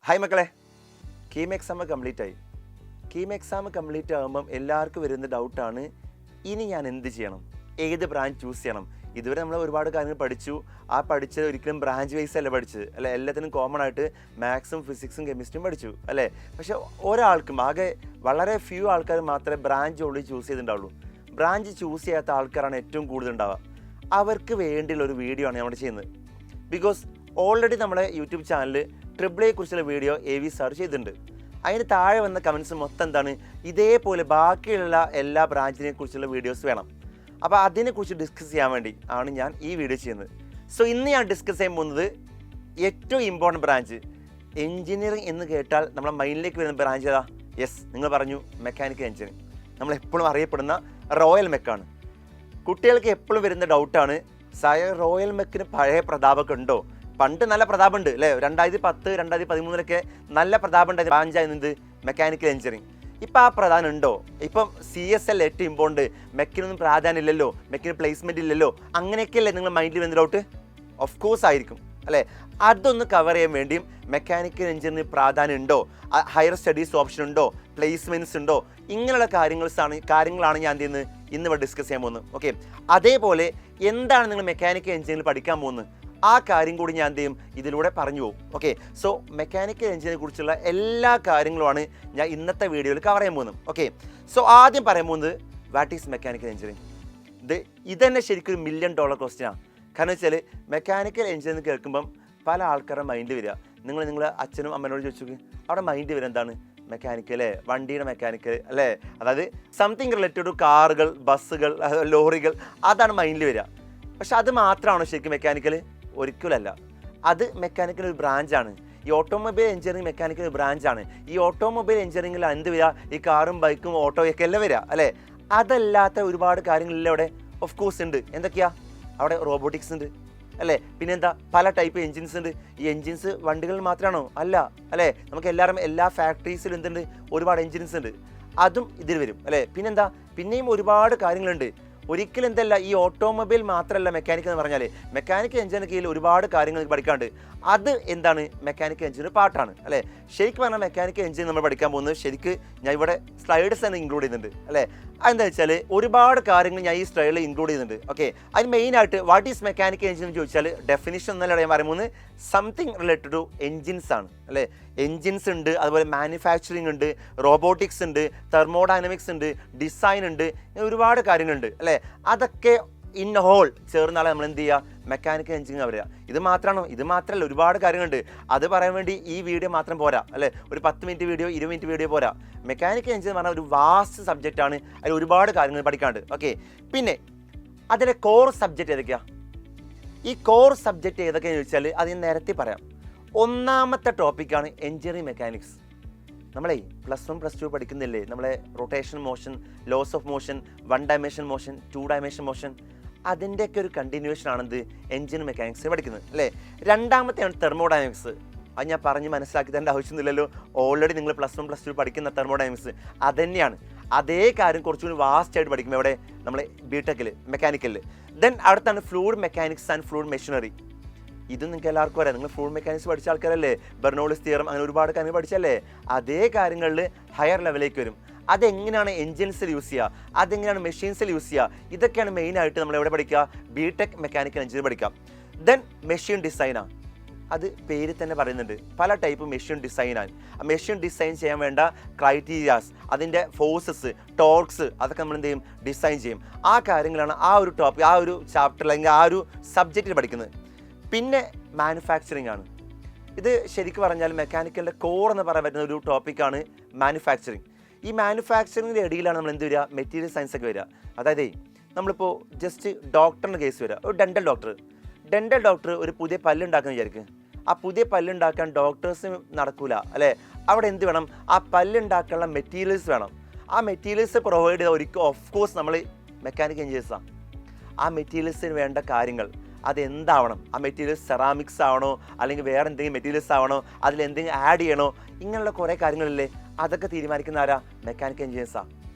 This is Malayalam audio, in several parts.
ഹായ് മക്കളെ, കീം എക്സാം കംപ്ലീറ്റ് ആയി. കീം എക്സാം കംപ്ലീറ്റ് ആകുമ്പം എല്ലാവർക്കും വരുന്ന ഡൗട്ടാണ്, ഇനി ഞാൻ എന്ത് ചെയ്യണം, ഏത് ബ്രാഞ്ച് ചൂസ് ചെയ്യണം. ഇതുവരെ നമ്മൾ ഒരുപാട് കാര്യങ്ങൾ പഠിച്ചു. ആ പഠിച്ചത് ഒരിക്കലും ബ്രാഞ്ച് വൈസ് അല്ല പഠിച്ചത്, അല്ലെ? എല്ലാത്തിനും കോമൺ ആയിട്ട് മാത്സും ഫിസിക്സും കെമിസ്ട്രിയും പഠിച്ചു, അല്ലേ? പക്ഷെ ഒരാൾക്കും, ആകെ വളരെ ഫ്യൂ ആൾക്കാർ മാത്രമേ ബ്രാഞ്ച് ഓൺലി ചൂസ് ചെയ്തിട്ടുണ്ടാവുള്ളൂ. ബ്രാഞ്ച് ചൂസ് ചെയ്യാത്ത ആൾക്കാരാണ് ഏറ്റവും കൂടുതൽ ഉണ്ടാവുക. അവർക്ക് വേണ്ടിയുള്ള ഒരു വീഡിയോ ആണ് നമ്മൾ ചെയ്യുന്നത്. ബിക്കോസ് ഓൾറെഡി നമ്മുടെ യൂട്യൂബ് ചാനലിൽ ട്രിപ്പിളെ കുറിച്ചുള്ള വീഡിയോ AV സാർ ചെയ്തിട്ടുണ്ട്. അതിന് താഴെ വന്ന കമൻസ് മൊത്തം എന്താണ്, ഇതേപോലെ ബാക്കിയുള്ള എല്ലാ ബ്രാഞ്ചിനെ കുറിച്ചുള്ള വീഡിയോസ് വേണം. അപ്പോൾ അതിനെക്കുറിച്ച് ഡിസ്കസ് ചെയ്യാൻ വേണ്ടി ആണ് ഞാൻ ഈ വീഡിയോ ചെയ്യുന്നത്. സോ ഇന്ന് ഞാൻ ഡിസ്കസ് ചെയ്യാൻ പോകുന്നത് ഏറ്റവും ഇമ്പോർട്ടൻറ്റ് ബ്രാഞ്ച്. എൻജിനീയറിംഗ് എന്ന് കേട്ടാൽ നമ്മുടെ മൈൻഡിലേക്ക് വരുന്ന ബ്രാഞ്ച് ഏതാ? യെസ്, നിങ്ങൾ പറഞ്ഞു, മെക്കാനിക്കൽ എൻജിനീയറിംഗ്. നമ്മളെപ്പോഴും അറിയപ്പെടുന്ന റോയൽ മെക്കാണ്. കുട്ടികൾക്ക് എപ്പോഴും വരുന്ന ഡൗട്ടാണ്, റോയൽ മെക്കിന് പഴയ പ്രതാപമൊക്കെ ഉണ്ടോ? പണ്ട് നല്ല പ്രതാപമുണ്ട്, അല്ലേ? 2010, 2013 നല്ല പ്രതാപമുണ്ട് ബ്രാഞ്ചായിരുന്നത് മെക്കാനിക്കൽ എഞ്ചിനീയറിംഗ്. ഇപ്പം ആ പ്രധാനം ഉണ്ടോ? ഇപ്പം CSL ഏറ്റവും ഇമ്പോർട്ടൻ്റ്, മെക്കിനൊന്നും പ്രാധാന്യം ഇല്ലല്ലോ, മെക്കിന് പ്ലേസ്മെൻറ്റ് ഇല്ലല്ലോ, അങ്ങനെയൊക്കെയല്ലേ നിങ്ങൾ മൈൻഡിൽ വരുന്ന ഡൗട്ട്? ഓഫ് കോഴ്സ് ആയിരിക്കും, അല്ലേ? അതൊന്ന് കവർ ചെയ്യാൻ വേണ്ടിയും മെക്കാനിക്കൽ എഞ്ചിനീയറിംഗ് പ്രാധാന്യം ഉണ്ടോ, ഹയർ സ്റ്റഡീസ് ഓപ്ഷൻ ഉണ്ടോ, പ്ലേസ്മെൻറ്റ്സ് ഉണ്ടോ, ഇങ്ങനെയുള്ള കാര്യങ്ങളാണ് ഞാൻ ഇന്നിവിടെ ഡിസ്കസ് ചെയ്യാൻ പോകുന്നത്. ഓക്കെ, അതേപോലെ എന്താണ് നിങ്ങൾ മെക്കാനിക്കൽ എഞ്ചിനീയറിംഗ് പഠിക്കാൻ പോകുന്നത്, ആ കാര്യം കൂടി ഞാൻ ഇതിലൂടെ പറഞ്ഞു പോകും. ഓക്കെ, സോ മെക്കാനിക്കൽ എഞ്ചിനീയറിംഗിനെ കുറിച്ചുള്ള എല്ലാ കാര്യങ്ങളുമാണ് ഞാൻ ഇന്നത്തെ വീഡിയോയിൽ കവർ ചെയ്യാൻ പോകുന്നത്. ഓക്കെ, സോ ആദ്യം പറയാൻ പോകുന്നത് വാട്ട് ഈസ് മെക്കാനിക്കൽ എഞ്ചിനീയറിംഗ്. ഇത് തന്നെ ശരിക്കും $1 മില്യൺ ക്വസ്റ്റ്യനാണ്. കാരണം വെച്ചാൽ മെക്കാനിക്കൽ എഞ്ചിനീയറിംഗ് കേൾക്കുമ്പം പല ആൾക്കാരുടെ മൈൻഡ് വരിക, നിങ്ങളുടെ അച്ഛനും അമ്മനോട് ചോദിച്ചു, അവിടെ മൈൻഡ് വരിക എന്താണ്? മെക്കാനിക്കൽ, അല്ലേ? വണ്ടിയുടെ മെക്കാനിക്കൽ, അല്ലേ? അതായത് സംതിങ് റിലേറ്റഡ് ടു കാറുകൾ, ബസ്സുകൾ, ലോറികൾ, അതാണ് മൈൻഡിൽ വരിക. പക്ഷെ അത് മാത്രമാണോ ശരിക്കും മെക്കാനിക്കൽ? ഒരിക്കലല്ല. അത് മെക്കാനിക്കൽ ഒരു ബ്രാഞ്ചാണ്. ഈ ഓട്ടോമൊബൈൽ എഞ്ചിനീയറിംഗ് മെക്കാനിക്കൽ ഒരു ബ്രാഞ്ചാണ്. ഈ ഓട്ടോമൊബൈൽ എഞ്ചിനീയറിംഗിൽ എന്ത് വരിക? ഈ കാറും ബൈക്കും ഓട്ടോയൊക്കെ എല്ലാം വരിക, അല്ലേ? അതല്ലാത്ത ഒരുപാട് കാര്യങ്ങളില്ല അവിടെ. ഓഫ് കോഴ്സ് ഉണ്ട്. എന്തൊക്കെയാ അവിടെ? റോബോട്ടിക്സ് ഉണ്ട്, അല്ലേ? പിന്നെന്താ, പല ടൈപ്പ് എൻജിൻസ് ഉണ്ട്. ഈ എൻജിൻസ് വണ്ടികളിൽ മാത്രമാണോ? അല്ല, അല്ലേ? നമുക്ക് എല്ലാ ഫാക്ടറീസിലും എന്തുണ്ട്? ഒരുപാട് എൻജിൻസ് ഉണ്ട്. അതും ഇതിൽ വരും, അല്ലേ? പിന്നെന്താ, പിന്നെയും ഒരുപാട് കാര്യങ്ങളുണ്ട്. ഒരിക്കലും എന്തല്ല, ഈ ഓട്ടോമൊബൈൽ മാത്രമല്ല മെക്കാനിക്കൽ എന്ന് പറഞ്ഞാൽ, മെക്കാനിക്കൽ എഞ്ചിനീയറിംഗ് കീഴിൽ ഒരുപാട് കാര്യങ്ങൾ പഠിക്കാണ്ട്. അത് എന്താണ്? മെക്കാനിക്കൽ എഞ്ചിനീയർ പാർട്ടാണ്, അല്ലേ? ശരിക്കും പറഞ്ഞാൽ മെക്കാനിക്കൽ എഞ്ചിനീയർ നമ്മൾ പഠിക്കാൻ പോകുന്നത്, ശരിക്ക് ഞാൻ ഇവിടെ സ്ലൈഡ്സ് തന്നെ ഇൻക്ലൂഡ് ചെയ്യുന്നുണ്ട്, അല്ലേ? അതെന്താ വെച്ചാൽ ഒരുപാട് കാര്യങ്ങൾ ഞാൻ ഈ സ്ലൈഡിൽ ഇൻക്ലൂഡ് ചെയ്യുന്നുണ്ട്. ഓക്കെ, അതിന് മെയിനായിട്ട് വാട്ട് ഈസ് മെക്കാനിക്കൽ എഞ്ചിൻ എന്ന് ചോദിച്ചാൽ ഡെഫിനിഷൻ എന്നല്ല ഞാൻ പറയുന്നത്, സംതിങ് റിലേറ്റഡ് ടു എൻജിൻസ് ആണ്, അല്ലേ? എൻജിൻസ് ഉണ്ട്, അതുപോലെ മാനുഫാക്ചറിങ് ഉണ്ട്, റോബോട്ടിക്സ് ഉണ്ട്, തെർമോഡൈനമിക്സ് ഉണ്ട്, ഡിസൈൻ ഉണ്ട്, ഒരുപാട് കാര്യങ്ങളുണ്ട്, അല്ലേ? അതൊക്കെ ഇൻ ഹോൾ ചേർന്നാളെ നമ്മൾ എന്ത് ചെയ്യുക? മെക്കാനിക്കൽ എഞ്ചിനീയറിംഗ് പറയുക. ഇത് മാത്രമാണോ? ഇത് മാത്രമല്ല, ഒരുപാട് കാര്യങ്ങളുണ്ട്. അത് പറയാൻ വേണ്ടി ഈ വീഡിയോ മാത്രം പോരാ, അല്ലേ? ഒരു 10 മിനിറ്റ് വീഡിയോ, 20 മിനിറ്റ് വീഡിയോ പോരാ. മെക്കാനിക്കൽ എഞ്ചിനീയറിംഗ് പറഞ്ഞാൽ ഒരു വാസ്റ്റ് സബ്ജക്റ്റാണ്. അതിൽ ഒരുപാട് കാര്യങ്ങൾ പഠിക്കാണ്ട്. ഓക്കെ, പിന്നെ അതിലെ കോർ സബ്ജക്റ്റ് ഏതൊക്കെയാണ്? ഈ കോർ സബ്ജക്റ്റ് ഏതൊക്കെയാണെന്ന് ചോദിച്ചാൽ അത് ഞാൻ നേരത്തെ പറയാം. ഒന്നാമത്തെ ടോപ്പിക്കാണ് എഞ്ചിനീയറിംഗ് മെക്കാനിക്സ്. നമ്മളെ +1 +2 പഠിക്കുന്നില്ലേ, നമ്മളെ rotation motion, laws of motion, 1 dimension motion, 2 dimension motion, അതിൻ്റെയൊക്കെ ഒരു കണ്ടിന്യൂവേഷൻ ആണെന്ത് എഞ്ചിനീയറിംഗ് മെക്കാനിക്സ് പഠിക്കുന്നത്, അല്ലേ? രണ്ടാമത്തെയാണ് തെർമോഡൈനമിക്സ്. അത് ഞാൻ പറഞ്ഞ് മനസ്സിലാക്കി തരേണ്ട ആവശ്യമൊന്നുമില്ലല്ലോ. ഓൾറെഡി നിങ്ങൾ +1 +2 പഠിക്കുന്ന തെർമോഡൈനമിക്സ് അത് തന്നെയാണ്. അതേ കാര്യം കുറച്ചുകൂടി വാസ്റ്റ് ആയിട്ട് പഠിക്കും എവിടെ? നമ്മൾ ബിടെക്കിൽ, മെക്കാനിക്കലിൽ. ദെൻ അടുത്താണ് fluid mechanics and fluid machinery. ഇതും നിങ്ങൾക്ക് എല്ലാവർക്കും അറിയാം. നിങ്ങൾ ഫ്ലൂയിഡ് മെക്കാനിക്സ് പഠിച്ച ആൾക്കാരല്ലേ? ബെർണോളിസ് തിയറം, അങ്ങനെ ഒരുപാട് കാര്യങ്ങൾ പഠിച്ചല്ലേ? അതേ കാര്യങ്ങളിൽ ഹയർ ലെവലിലേക്ക് വരും. അതെങ്ങനെയാണ് എൻജിൻസിൽ യൂസ് ചെയ്യുക, അതെങ്ങനെയാണ് മെഷീൻസിൽ യൂസ് ചെയ്യുക, ഇതൊക്കെയാണ് മെയിനായിട്ട് നമ്മൾ എവിടെ പഠിക്കുക? ബിടെക് മെക്കാനിക്കൽ എഞ്ചിനീയറിംഗ് പഠിക്കാം. ദെൻ മെഷീൻ ഡിസൈനാണ്. അത് പേര് തന്നെ പറയുന്നുണ്ട്, പല ടൈപ്പ് മെഷീൻ ഡിസൈനാണ്. ആ മെഷീൻ ഡിസൈൻ ചെയ്യാൻ വേണ്ട ക്രൈറ്റീരിയാസ്, അതിൻ്റെ ഫോഴ്സസ്, ടോർക്സ്, അതൊക്കെ നമ്മൾ എന്ത് ചെയ്യും? ഡിസൈൻ ചെയ്യും. ആ കാര്യങ്ങളാണ് ആ ഒരു ടോപ്പിക്, ആ ഒരു ചാപ്റ്റർ അല്ലെങ്കിൽ ആ ഒരു സബ്ജക്റ്റിൽ പഠിക്കുന്നത്. പിന്നെ മാനുഫാക്ചറിങ് ആണ്. ഇത് ശരിക്കും പറഞ്ഞാൽ മെക്കാനിക്കലിൻ്റെ കോർ എന്ന് പറയാൻ പറ്റുന്ന ഒരു ടോപ്പിക്കാണ് മാനുഫാക്ചറിങ്. ഈ മാനുഫാക്ചറിങ്ങിൻ്റെ ഇടയിലാണ് നമ്മൾ എന്ത് വരിക? മെറ്റീരിയൽ സയൻസ് ഒക്കെ വരിക. അതായത് നമ്മളിപ്പോൾ ജസ്റ്റ് ഡോക്ടറിൻ്റെ കേസ് വരിക, ഒരു ഡെൻ്റൽ ഡോക്ടർ ഒരു പുതിയ പല്ലുണ്ടാക്കാൻ വിചാരിക്കുക. ആ പുതിയ പല്ലുണ്ടാക്കാൻ ഡോക്ടേഴ്സ് നടക്കൂല, അല്ലേ? അവിടെ എന്ത് വേണം? ആ പല്ലുണ്ടാക്കാനുള്ള മെറ്റീരിയൽസ് വേണം. ആ മെറ്റീരിയൽസ് പ്രൊവൈഡ് ചെയ്ത ഒരിക്കലും ഓഫ് കോഴ്സ് നമ്മൾ മെക്കാനിക്കൽ എഞ്ചിനീയേഴ്സാണ്. ആ മെറ്റീരിയൽസിന് വേണ്ട കാര്യങ്ങൾ അതെന്താവണം? ആ മെറ്റീരിയൽസ് സെറാമിക്സ് ആവണോ, അല്ലെങ്കിൽ വേറെ എന്തെങ്കിലും മെറ്റീരിയൽസ് ആവണോ, അതിലെന്തെങ്കിലും ആഡ് ചെയ്യണോ, ഇങ്ങനെയുള്ള കുറേ കാര്യങ്ങളില്ലേ? അതൊക്കെ തീരുമാനിക്കുന്ന ആരാ? മെക്കാനിക്കൽ എഞ്ചിനീയേഴ്സാണ്.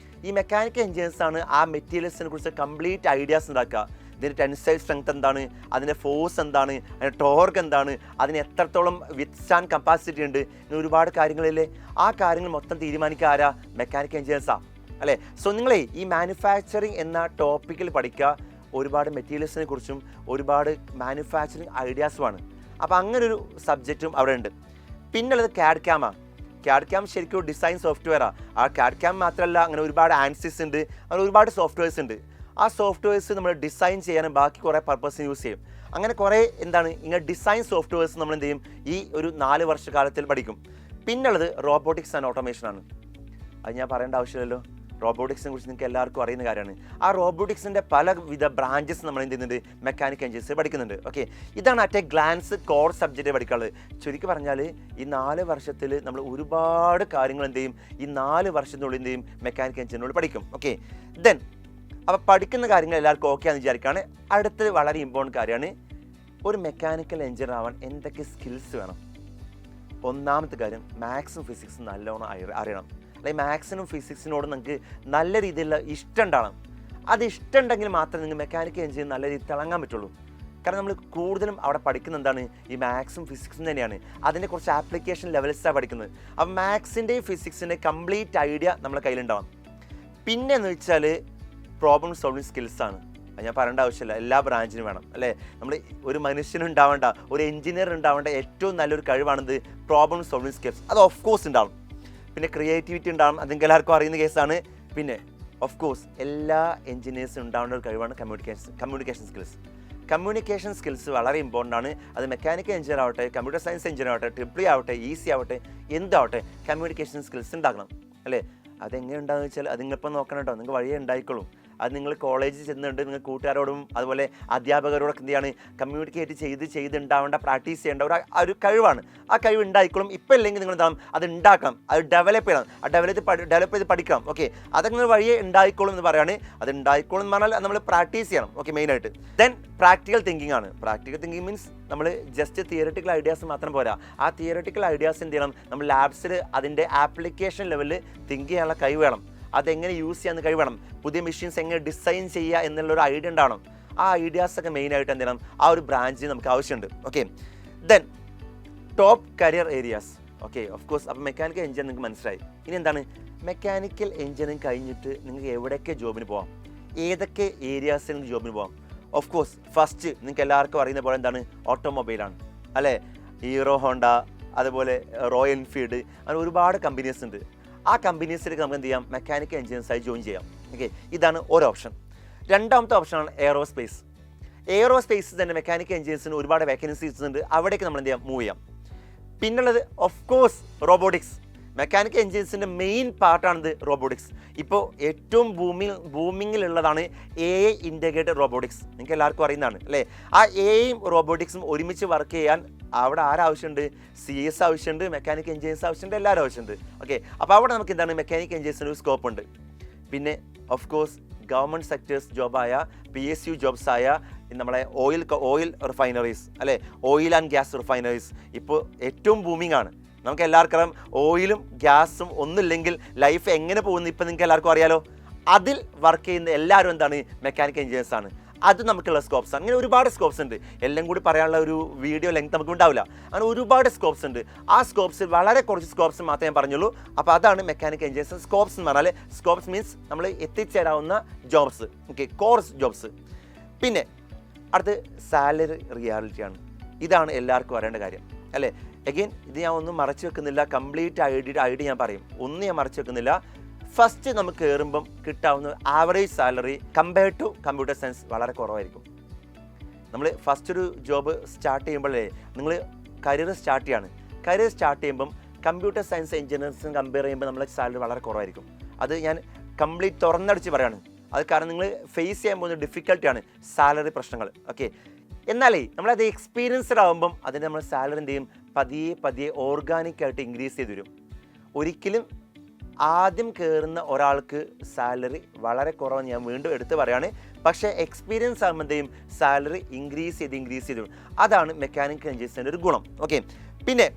ഈ മെക്കാനിക്കൽ എഞ്ചിനീയേഴ്സാണ് ആ മെറ്റീരിയൽസിനെ കുറിച്ച് കംപ്ലീറ്റ് ഐഡിയാസ് ഉണ്ടാക്കുക. ഇതിൻ്റെ ടെൻസൈൽ സ്ട്രെങ്ത് എന്താണ്, അതിൻ്റെ ഫോഴ്സ് എന്താണ്, അതിൻ്റെ ടോർക്ക് എന്താണ്, അതിന് എത്രത്തോളം വിത്ത്സ്റ്റാൻഡ് കപ്പാസിറ്റി ഉണ്ട്, ഇങ്ങനെ ഒരുപാട് കാര്യങ്ങളില്ലേ. ആ കാര്യങ്ങൾ മൊത്തം തീരുമാനിക്കുക ആരാ? മെക്കാനിക്കൽ എഞ്ചിനീയേഴ്സാണ് അല്ലേ. സോ നിങ്ങളെ ഈ മാനുഫാക്ചറിങ് എന്ന ടോപ്പിക്കിൽ പഠിക്കുക ഒരുപാട് മെറ്റീരിയൽസിനെ കുറിച്ചും ഒരുപാട് മാനുഫാക്ചറിങ് ഐഡിയാസുമാണ്. അപ്പോൾ അങ്ങനൊരു സബ്ജക്റ്റും അവിടെ ഉണ്ട്. പിന്നുള്ളത് CAD CAM. CAD CAM ശരിക്കും ഒരു ഡിസൈൻ സോഫ്റ്റ്വെയറാണ്. ആ CAD CAM മാത്രമല്ല, അങ്ങനെ ഒരുപാട് ആൻസിസ് ഉണ്ട്, അങ്ങനെ ഒരുപാട് സോഫ്റ്റ്വെയർസ് ഉണ്ട്. ആ സോഫ്റ്റ്വെയർസ് നമ്മൾ ഡിസൈൻ ചെയ്യാനും ബാക്കി കുറേ പർപ്പസിന് യൂസ് ചെയ്യും. അങ്ങനെ കുറേ ഇങ്ങനെ ഡിസൈൻ സോഫ്റ്റ്വെയർസ് നമ്മൾ എന്ത് ചെയ്യും, ഈ ഒരു 4 വർഷക്കാലത്തിൽ പഠിക്കും. പിന്നുള്ളത് റോബോട്ടിക്സ് ആൻഡ് ഓട്ടോമേഷനാണ്. അത് ഞാൻ പറയേണ്ട ആവശ്യമില്ലല്ലോ, റോബോട്ടിക്സിനെ കുറിച്ച് നിങ്ങൾക്ക് എല്ലാവർക്കും അറിയുന്ന കാര്യമാണ്. ആ റോബോട്ടിക്സിൻ്റെ പലവിധ ബ്രാഞ്ചസ് നമ്മൾ എന്ത് ചെയ്യുന്നുണ്ട്, മെക്കാനിക്കൽ എഞ്ചിനീയേഴ്സ് പഠിക്കുന്നുണ്ട്. ഓക്കെ, ഇതാണ് at a glance core subject പഠിക്കാനുള്ളത്. ചുരുക്കി പറഞ്ഞാൽ ഈ 4 വർഷത്തിൽ നമ്മൾ ഒരുപാട് കാര്യങ്ങൾ എന്ത് ചെയ്യും, ഈ 4 വർഷത്തിനുള്ളിൽ എന്ത് ചെയ്യും, മെക്കാനിക്കൽ എഞ്ചിനീയറിനോട് പഠിക്കും. ഓക്കെ, ദെൻ അപ്പോൾ പഠിക്കുന്ന കാര്യങ്ങൾ എല്ലാവർക്കും ഓക്കെ ആണെന്ന് വിചാരിക്കുകയാണ്. അടുത്തത് വളരെ ഇമ്പോർട്ടൻറ്റ് കാര്യമാണ്, ഒരു മെക്കാനിക്കൽ എഞ്ചിനീയർ ആവാൻ എന്തൊക്കെ സ്കിൽസ് വേണം. ഒന്നാമത്തെ കാര്യം, മാത്സും ഫിസിക്സും നല്ലോണം അറിയണം. അല്ലെങ്കിൽ മാത്സിനും ഫിസിക്സിനോടും നിങ്ങൾക്ക് നല്ല രീതിയിലുള്ള ഇഷ്ടം ഉണ്ടാകണം. അത് ഇഷ്ടം ഉണ്ടെങ്കിൽ മാത്രമേ നിങ്ങൾ മെക്കാനിക്കൽ എഞ്ചിനീയർ നല്ല രീതിയിൽ തിളങ്ങാൻ പറ്റുള്ളൂ. കാരണം നമ്മൾ കൂടുതലും അവിടെ പഠിക്കുന്ന എന്താണ്, ഈ മാത്സും ഫിസിക്സും തന്നെയാണ്. അതിൻ്റെ കുറച്ച് ആപ്ലിക്കേഷൻ ലെവൽസാണ് പഠിക്കുന്നത്. അപ്പോൾ മാത്സിൻ്റെയും ഫിസിക്സിൻ്റെയും കംപ്ലീറ്റ് ഐഡിയ നമ്മുടെ കയ്യിലുണ്ടാവും. പിന്നെ എന്ന് വെച്ചാൽ പ്രോബ്ലം സോൾവിങ് സ്കിൽസാണ്. അത് ഞാൻ പറയേണ്ട ആവശ്യമില്ല, എല്ലാ ബ്രാഞ്ചിനും വേണം അല്ലേ. നമ്മൾ ഒരു മനുഷ്യനുണ്ടാവേണ്ട, ഒരു എഞ്ചിനീയർ ഉണ്ടാവേണ്ട ഏറ്റവും നല്ലൊരു കഴിവാണിത് പ്രോബ്ലം സോൾവിങ് സ്കിൽസ്. അത് ഓഫ് കോഴ്സ് ഉണ്ടാവും. പിന്നെ ക്രിയേറ്റിവിറ്റി ഉണ്ടാവും, അതെങ്കിൽ എല്ലാവർക്കും അറിയുന്ന കേസാണ്. പിന്നെ ഓഫ് കോഴ്സ് എല്ലാ എഞ്ചിനീയേഴ്സിനും ഉണ്ടാവേണ്ട ഒരു കഴിവാണ് കമ്മ്യൂണിക്കേഷൻ സ്കിൽസ്. കമ്മ്യൂണിക്കേഷൻ സ്കിൽസ് വളരെ ഇമ്പോർട്ടൻ്റ് ആണ്. അത് മെക്കാനിക്കൽ എഞ്ചിനീയർ ആവട്ടെ, കമ്പ്യൂട്ടർ സയൻസ് എഞ്ചിനീയർ ആവട്ടെ, ട്രിപ്പിൾ ആവട്ടെ, ഈസി ആവട്ടെ, എന്താവട്ടെ, കമ്മ്യൂണിക്കേഷൻ സ്കിൽസ് ഉണ്ടാക്കണം അല്ലേ. അതെങ്ങനെ ഉണ്ടാകുന്ന വെച്ചാൽ അത് നിങ്ങളിപ്പോൾ നോക്കണം കേട്ടോ, നിങ്ങൾക്ക് വഴിയേ ഉണ്ടായിക്കോളും. അത് നിങ്ങൾ കോളേജിൽ ചെന്നിട്ട് നിങ്ങൾ കൂട്ടുകാരോടും അതുപോലെ അധ്യാപകരോടൊക്കെ എന്ത് ചെയ്യാണ്, കമ്മ്യൂണിക്കേറ്റ് ചെയ്ത് ഉണ്ടാവേണ്ട, പ്രാക്ടീസ് ചെയ്യേണ്ട ഒരു കഴിവാണ്. ആ കഴിവ് ഉണ്ടായിക്കോളും. ഇപ്പം ഇല്ലെങ്കിൽ നിങ്ങൾ എന്താകും, അത് ഉണ്ടാക്കണം, അത് ഡെവലപ്പ് ചെയ്യണം, ആ ഡെവലപ്പ് ചെയ്ത് പഠിക്കണം. ഓക്കെ, അതൊക്കെ നിങ്ങൾ വഴിയേ ഉണ്ടായിക്കോളും എന്ന് പറയുകയാണ്. അത് ഉണ്ടായിക്കോളും എന്ന് പറഞ്ഞാൽ നമ്മൾ പ്രാക്ടീസ് ചെയ്യണം. ഓക്കെ, മെയിനായിട്ട്. ദെൻ പ്രാക്ടിക്കൽ തിങ്കിങ് ആണ്. പ്രാക്ടിക്കൽ തിങ്കിങ് മീൻസ് നമ്മൾ ജസ്റ്റ് തിയററ്റിക്കൽ ഐഡിയാസ് മാത്രം പോരാ. ആ തിയററ്റിക്കൽ ഐഡിയാസ് എന്ത് ചെയ്യണം, നമ്മൾ ലാബ്സിൽ അതിൻ്റെ ആപ്ലിക്കേഷൻ ലെവലിൽ തിങ്ക് ചെയ്യാനുള്ള കഴിവ് വേണം. അതെങ്ങനെ യൂസ് ചെയ്യാമെന്ന് കഴിവേണം. പുതിയ മെഷീൻസ് എങ്ങനെ ഡിസൈൻ ചെയ്യുക എന്നുള്ളൊരു ഐഡിയ ഉണ്ടാവണം. ആ ഐഡിയാസൊക്കെ മെയിനായിട്ട് എന്ത് ചെയ്യണം, ആ ഒരു ബ്രാഞ്ചിൽ നമുക്ക് ആവശ്യമുണ്ട്. Okay, then top career areas. Okay, of course. അപ്പോൾ മെക്കാനിക്കൽ എഞ്ചിനീയർ നിങ്ങൾക്ക് മനസ്സിലായി. ഇനി എന്താണ്, മെക്കാനിക്കൽ എഞ്ചിനീയറിംഗ് കഴിഞ്ഞിട്ട് നിങ്ങൾക്ക് എവിടെയൊക്കെ ജോബിന് പോകാം, ഏതൊക്കെ ഏരിയാസിൽ നിങ്ങൾക്ക് ജോബിന് പോകാം. ഓഫ് കോഴ്സ് ഫസ്റ്റ് നിങ്ങൾക്ക് എല്ലാവർക്കും അറിയുന്ന പോലെ എന്താണ്, ഓട്ടോമൊബൈലാണ് അല്ലേ. ഹീറോ ഹോണ്ട, അതുപോലെ റോയൽ എൻഫീൽഡ്, അങ്ങനെ ഒരുപാട് കമ്പനീസ് ഉണ്ട്. ആ കമ്പനീസിലേക്ക് നമുക്ക് എന്ത് ചെയ്യാം, മെക്കാനിക്കൽ എഞ്ചിനീയേഴ്സായി ജോയിൻ ചെയ്യാം. ഓക്കെ, ഇതാണ് ഒരു ഓപ്ഷൻ. രണ്ടാമത്തെ ഓപ്ഷനാണ് എയറോസ്പേസ്. എയറോസ്പേസിൽ തന്നെ മെക്കാനിക്കൽ എഞ്ചിനീയേഴ്സിന് ഒരുപാട് വേക്കൻസീസ് ഉണ്ട്. അവിടേക്ക് നമ്മൾ എന്ത് ചെയ്യാം, മൂവ് ചെയ്യാം. പിന്നുള്ളത് ഓഫ് കോഴ്സ് റോബോട്ടിക്സ്. മെക്കാനിക്കൽ എഞ്ചിനീയേഴ്സിൻ്റെ മെയിൻ പാർട്ടാണിത് റോബോട്ടിക്സ്. ഇപ്പോൾ ഏറ്റവും ബൂമിങ്ങിലുള്ളതാണ് AI ഇൻ്റഗ്രേറ്റഡ് റോബോട്ടിക്സ്. നിങ്ങൾക്ക് എല്ലാവർക്കും അറിയുന്നതാണ് അല്ലേ. ആ AIയും റോബോട്ടിക്സും ഒരുമിച്ച് വർക്ക് ചെയ്യാൻ അവിടെ ആരാവശ്യമുണ്ട്, CS ആവശ്യമുണ്ട്, മെക്കാനിക്കൽ എഞ്ചിനീയേഴ്സ് ആവശ്യമുണ്ട്, എല്ലാവരും ആവശ്യമുണ്ട്. ഓക്കെ, അപ്പോൾ അവിടെ നമുക്ക് എന്താണ്, മെക്കാനിക്കൽ എഞ്ചിനീയേഴ്സിന് ഒരു സ്കോപ്പ് ഉണ്ട്. പിന്നെ ഓഫ് കോഴ്സ് ഗവൺമെൻറ് സെക്ടേഴ്സ് ജോബായ PSU ജോബ്സായ നമ്മളെ ഓയിൽ റിഫൈനറീസ് അല്ലേ, ഓയിൽ ആൻഡ് ഗ്യാസ് റിഫൈനറീസ് ഇപ്പോൾ ഏറ്റവും ബൂമിംഗ് ആണ്. നമുക്ക് എല്ലാവർക്കും അറിയാം, ഓയിലും ഗ്യാസും ഒന്നുമില്ലെങ്കിൽ ലൈഫ് എങ്ങനെ പോകുന്നു ഇപ്പം നിങ്ങൾക്ക് എല്ലാവർക്കും അറിയാലോ. അതിൽ വർക്ക് ചെയ്യുന്ന എല്ലാവരും എന്താണ്, മെക്കാനിക്കൽ എഞ്ചിനീയേഴ്സാണ്. അത് നമുക്കുള്ള സ്കോപ്സ് ആണ്. അങ്ങനെ ഒരുപാട് സ്കോപ്സ് ഉണ്ട്. എല്ലാം കൂടി പറയാനുള്ള ഒരു വീഡിയോ ലെങ്ത് നമുക്ക് ഉണ്ടാവില്ല. അങ്ങനെ ഒരുപാട് സ്കോപ്സ് ഉണ്ട്. ആ സ്കോപ്സിൽ വളരെ കുറച്ച് സ്കോപ്സ് മാത്രമേ ഞാൻ പറഞ്ഞുള്ളൂ. അപ്പോൾ അതാണ് മെക്കാനിക്കൽ എഞ്ചിനീയേഴ്സ്. സ്കോപ്സ് എന്ന് പറഞ്ഞാൽ, സ്കോപ്സ് മീൻസ് നമ്മൾ എത്തിച്ചേരാവുന്ന ജോബ്സ്. Okay, course jobs. പിന്നെ അടുത്ത് സാലറി റിയാലിറ്റിയാണ്. ഇതാണ് എല്ലാവർക്കും അറിയേണ്ട കാര്യം അല്ലേ. അഗെയിൻ ഇത് ഞാൻ ഒന്നും മറച്ചു വെക്കുന്നില്ല, കംപ്ലീറ്റ് ഐഡിയ ഞാൻ പറയും, ഒന്നും ഞാൻ മറച്ചു വെക്കുന്നില്ല. ഫസ്റ്റ് നമുക്ക് കയറുമ്പം കിട്ടാവുന്ന average salary compared to computer science വളരെ കുറവായിരിക്കും. നമ്മൾ ഫസ്റ്റ് ഒരു ജോബ് സ്റ്റാർട്ട് ചെയ്യുമ്പോഴേ നിങ്ങൾ കരിയർ സ്റ്റാർട്ട് ചെയ്യുമ്പം കമ്പ്യൂട്ടർ സയൻസ് എഞ്ചിനീയേഴ്സും കമ്പയർ ചെയ്യുമ്പോൾ നമ്മളെ സാലറി വളരെ കുറവായിരിക്കും. അത് ഞാൻ കംപ്ലീറ്റ് തുറന്നടിച്ച് പറയാണ്. അത് കാരണം നിങ്ങൾ ഫേസ് ചെയ്യാൻ പോകുന്ന ഡിഫിക്കൽട്ടിയാണ് സാലറി പ്രശ്നങ്ങൾ. ഓക്കെ, എന്നാലേ നമ്മളത് എക്സ്പീരിയൻസ്ഡ് ആകുമ്പം അതിന് നമ്മൾ സാലറി എന്ത് ചെയ്യും, പതിയെ ഓർഗാനിക്കായിട്ട് ഇൻക്രീസ് ചെയ്ത് വരും. ഒരിക്കലും ആദ്യം കയറുന്ന ഒരാൾക്ക് സാലറി വളരെ കുറവെന്ന് ഞാൻ വീണ്ടും എടുത്ത് പറയാണ്. പക്ഷേ എക്സ്പീരിയൻസ് ആകുമ്പോഴത്തേയും സാലറി ഇൻക്രീസ് ചെയ്ത് വരും. അതാണ് മെക്കാനിക്കൽ എഞ്ചിനീയേഴ്സിൻ്റെ ഒരു ഗുണം. ഓക്കെ, പിന്നെ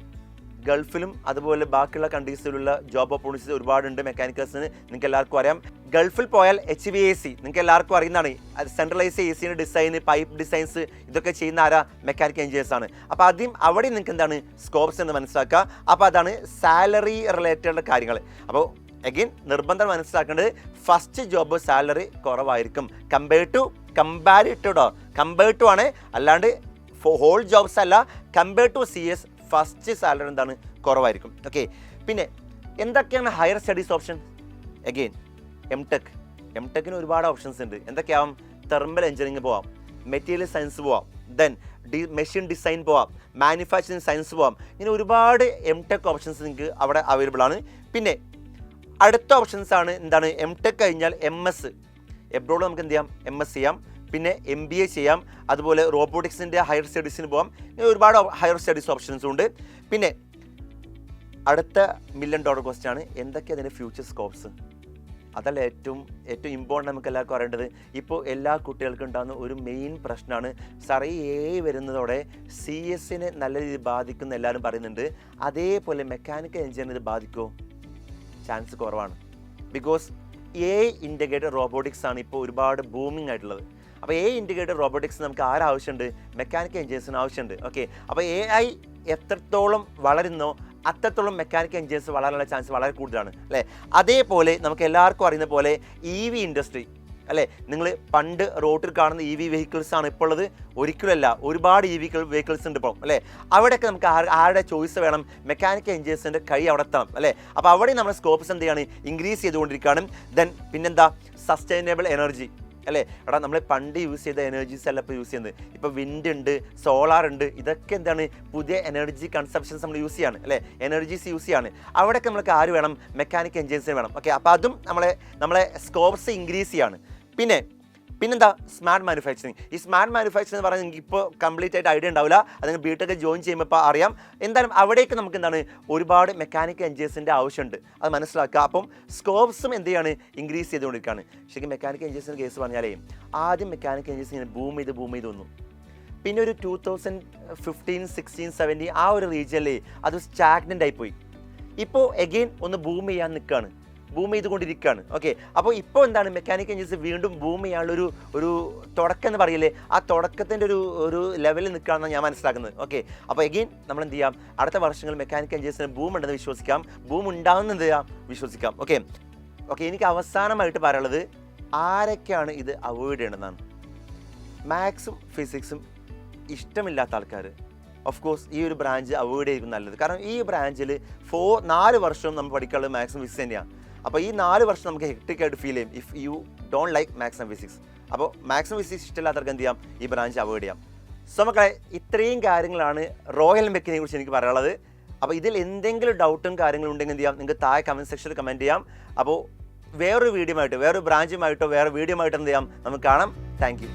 ഗൾഫിലും അതുപോലെ ബാക്കിയുള്ള കൺട്രീസിലുള്ള ജോബ് ഓപ്പർച്യൂണിറ്റീസ് ഒരുപാടുണ്ട് മെക്കാനിക്കേഴ്സിന്. നിങ്ങൾക്ക് എല്ലാവർക്കും അറിയാം, ഗൾഫിൽ പോയാൽ HVAC നിങ്ങൾക്ക് എല്ലാവർക്കും അറിയുന്നതാണ്. Centralise AC design, pipe designs ഇതൊക്കെ ചെയ്യുന്ന ആരാ? മെക്കാനിക്കൽ എഞ്ചിനീയേഴ്സ് ആണ്. അപ്പോൾ ആദ്യം അവിടെ നിങ്ങൾക്ക് എന്താണ് സ്കോപ്സ് എന്ന് മനസ്സിലാക്കുക. അപ്പോൾ അതാണ് സാലറി റിലേറ്റഡ് കാര്യങ്ങൾ. അപ്പോൾ അഗെയിൻ നിർബന്ധം മനസ്സിലാക്കേണ്ടത് ഫസ്റ്റ് ജോബ് സാലറി കുറവായിരിക്കും കമ്പയർഡ് ടു ആണ്, അല്ലാണ്ട് ഹോൾ ജോബ്സ് അല്ല. Compared to CS first salary എന്താണ് കുറവായിരിക്കും. ഓക്കെ, പിന്നെ എന്തൊക്കെയാണ് ഹയർ സ്റ്റഡീസ് ഓപ്ഷൻ? അഗെയിൻ എംടെക്കിന് ഒരുപാട് ഓപ്ഷൻസ് ഉണ്ട്. എന്തൊക്കെയാവും? തെർമൽ എഞ്ചിനീയറിംഗ് പോവാം, മെറ്റീരിയൽ സയൻസ് പോവാം, ദെൻ മെഷീൻ ഡിസൈൻ പോവാം, മാനുഫാക്ചറിങ് സയൻസ് പോവാം. ഇങ്ങനെ ഒരുപാട് എംടെക് ഓപ്ഷൻസ് നിങ്ങൾക്ക് അവിടെ അവൈലബിൾ ആണ്. പിന്നെ അടുത്ത ഓപ്ഷൻസ് ആണ് എന്താണ്? എംടെക് കഴിഞ്ഞാൽ MS എബ്രോഡ് നമുക്ക് എന്ത് ചെയ്യാം? MS ചെയ്യാം. പിന്നെ MBA ചെയ്യാം. അതുപോലെ റോബോട്ടിക്സിൻ്റെ ഹയർ സ്റ്റഡീസിന് പോകാം. ഇങ്ങനെ ഒരുപാട് ഹയർ സ്റ്റഡീസ് ഓപ്ഷൻസും ഉണ്ട്. പിന്നെ അടുത്ത $1 million ക്വസ്റ്റ്യൻ ആണ്, എന്തൊക്കെയാണ് അതിൻ്റെ ഫ്യൂച്ചർ സ്കോപ്സ്? അതല്ല ഏറ്റവും ഇമ്പോർട്ടൻ്റ് നമുക്ക് എല്ലാവർക്കും അറിയേണ്ടത്. ഇപ്പോൾ എല്ലാ കുട്ടികൾക്കും ഉണ്ടാകുന്ന ഒരു മെയിൻ പ്രശ്നമാണ്, സാർ ഈ AI വരുന്നതോടെ CS നല്ല രീതിയിൽ ബാധിക്കുന്ന എല്ലാവരും പറയുന്നുണ്ട്. അതേപോലെ മെക്കാനിക്കൽ എഞ്ചിനീയറിന് ഇത് ബാധിക്കുമോ? ചാൻസ് കുറവാണ്. ബിക്കോസ് AI ഇൻറ്റഗ്രേറ്റഡ് റോബോട്ടിക്സ് ആണ് ഇപ്പോൾ ഒരുപാട് ബൂമിംഗ് ആയിട്ടുള്ളത്. അപ്പോൾ AI ഇൻറ്റഗ്രേറ്റഡ് റോബോട്ടിക്സ് നമുക്ക് ആവശ്യമുണ്ട്? മെക്കാനിക്കൽ എഞ്ചിനീയേഴ്സിന് ആവശ്യമുണ്ട്. ഓക്കെ, അപ്പോൾ AI എത്രത്തോളം വളരുന്നോ അത്രത്തോളം മെക്കാനിക്കൽ എഞ്ചിനീയേഴ്സ് വളരാനുള്ള ചാൻസ് വളരെ കൂടുതലാണ് അല്ലേ? അതേപോലെ നമുക്ക് എല്ലാവർക്കും അറിയുന്ന പോലെ EV ഇൻഡസ്ട്രി അല്ലേ, നിങ്ങൾ പണ്ട് റോഡിൽ കാണുന്ന EV വെഹിക്കിൾസ് ആണ് ഇപ്പോൾ ഉള്ളത്? ഒരിക്കലല്ല, ഒരുപാട് EV വെഹിക്കിൾസ് ഉണ്ട് ഇപ്പം അല്ലേ? അവിടെയൊക്കെ നമുക്ക് ആരുടെ ചോയ്സ് വേണം? മെക്കാനിക്കൽ എഞ്ചിനീയേഴ്സിൻ്റെ കൈ അവിടെ എത്തണം അല്ലേ? അപ്പോൾ അവിടെ നമ്മുടെ സ്കോപ്സ് എന്ത് ചെയ്യാണ്? ഇൻക്രീസ് ചെയ്തുകൊണ്ടിരിക്കുകയാണ്. ദെൻ പിന്നെന്താ? സസ്റ്റൈനബിൾ എനർജി അല്ലേ? എടാ നമ്മൾ പണ്ട് യൂസ് ചെയ്ത എനർജീസ് അല്ല ഇപ്പോൾ യൂസ് ചെയ്യുന്നത്. ഇപ്പോൾ വിൻഡ് ഉണ്ട്, സോളാർ ഉണ്ട്. ഇതൊക്കെ എന്താണ്? പുതിയ എനർജി കൺസപ്ഷൻസ് നമ്മൾ യൂസ് ചെയ്യാണ് അല്ലേ? എനർജീസ് യൂസ് ചെയ്യാണ്. അവിടെയൊക്കെ നമുക്ക് ആര് വേണം? മെക്കാനിക്കൽ എഞ്ചിനീയേഴ്സിന് വേണം. ഓക്കെ, അപ്പോൾ അതും നമ്മളെ സ്കോപ്സ് ഇൻക്രീസ് ചെയ്യാണ്. പിന്നെന്താ? Smart manufacturing. ഈ സ്മാർട്ട് മാനുഫാക്ചറിങ് എന്ന് പറഞ്ഞാൽ നിങ്ങൾക്ക് ഇപ്പോൾ കംപ്ലീറ്റ് ആയിട്ട് ഐഡിയ ഉണ്ടാവില്ല. അത് നിങ്ങൾ BTech ജോയിൻ ചെയ്യുമ്പോൾ ഇപ്പോൾ അറിയാം. എന്തായാലും അവിടേക്ക് നമുക്ക് എന്താണ്? ഒരുപാട് മെക്കാനിക്കൽ എഞ്ചിനീയേഴ്സിൻ്റെ ആവശ്യമുണ്ട്. അത് മനസ്സിലാക്കുക. അപ്പം സ്കോപ്സും എന്ത് ചെയ്യാണ്? ഇൻക്രീസ് ചെയ്തുകൊണ്ടിരിക്കുകയാണ്. ശരിക്കും മെക്കാനിക്കൽ എഞ്ചിനീയേഴ്സിൻ്റെ കേസ് പറഞ്ഞാലേ ആദ്യം മെക്കാനിക്കൽ എഞ്ചിനീയേഴ്സ് ഇങ്ങനെ ബൂം ചെയ്ത് വന്നു. പിന്നെ ഒരു 2015, 16, 17 ആ ഒരു റീജിയനിൽ അത് സ്റ്റാഗ്നൻ്റ് ആയിപ്പോയി. ഇപ്പോൾ എഗെയിൻ ഒന്ന് ബൂം ചെയ്യാൻ നിൽക്കുകയാണ്, ബൂം ചെയ്തുകൊണ്ടിരിക്കുകയാണ്. ഓക്കെ, അപ്പോൾ ഇപ്പോൾ എന്താണ്? മെക്കാനിക്കൽ എഞ്ചിനീയേഴ്സ് വീണ്ടും ബൂം ചെയ്യാനുള്ള ഒരു തുടക്കം എന്ന് പറയില്ലേ, ആ തുടക്കത്തിൻ്റെ ഒരു ലെവലിൽ നിൽക്കുകയാണെന്ന് ഞാൻ മനസ്സിലാക്കുന്നത്. ഓക്കെ, അപ്പോൾ എഗെയിൻ നമ്മൾ എന്ത് ചെയ്യാം? അടുത്ത വർഷങ്ങളിൽ മെക്കാനിക്കൽ എഞ്ചിനീയേഴ്സിന് ബൂം ഉണ്ടെന്ന് വിശ്വസിക്കാം, ബൂം ഉണ്ടാകുന്ന എന്ത് ചെയ്യാം? വിശ്വസിക്കാം. ഓക്കെ, എനിക്ക് അവസാനമായിട്ട് പറയാനുള്ളത് ആരൊക്കെയാണ് ഇത് അവോയ്ഡ് ചെയ്യണമെന്നാണ്. മാത്സും ഫിസിക്സും ഇഷ്ടമില്ലാത്ത ആൾക്കാർ ഓഫ് കോഴ്സ് ഈ ഒരു ബ്രാഞ്ച് അവോയ്ഡ് ചെയ്യും നല്ലത്. കാരണം ഈ ബ്രാഞ്ചിൽ 4 വർഷവും നമ്മൾ പഠിക്കാനുള്ളത് മാത്സും ഫിസിക്സ് തന്നെയാണ്. അപ്പോൾ ഈ 4 വർഷം നമുക്ക് ഹെക്ടിക് ആയിട്ട് ഫീൽ ചെയ്യും if you don't like maths and physics. അപ്പോൾ മാത്സും ഫിസിക്സ് ഇഷ്ടമില്ലാത്തവർക്ക് എന്ത് ചെയ്യാം? ഈ ബ്രാഞ്ച് അവോയ്ഡ് ചെയ്യാം. സോ മക്കളെ, ഇത്രയും കാര്യങ്ങളാണ് റോയൽ മെക്കിനെ കുറിച്ച് എനിക്ക് പറയാനുള്ളത്. അപ്പോൾ ഇതിൽ എന്തെങ്കിലും ഡൗട്ടും കാര്യങ്ങളും ഉണ്ടെങ്കിൽ എന്ത് ചെയ്യാം? നിങ്ങൾക്ക് താഴെ കമൻറ്റ് സെക്ഷനിൽ കമൻറ്റ് ചെയ്യാം. അപ്പോൾ വേറൊരു വീഡിയോ ആയിട്ട്, വേറൊരു ബ്രാഞ്ചുമായിട്ടോ വേറെ വീഡിയോ ആയിട്ട് എന്ത് ചെയ്യാം? നമുക്ക് കാണാം. Thank you.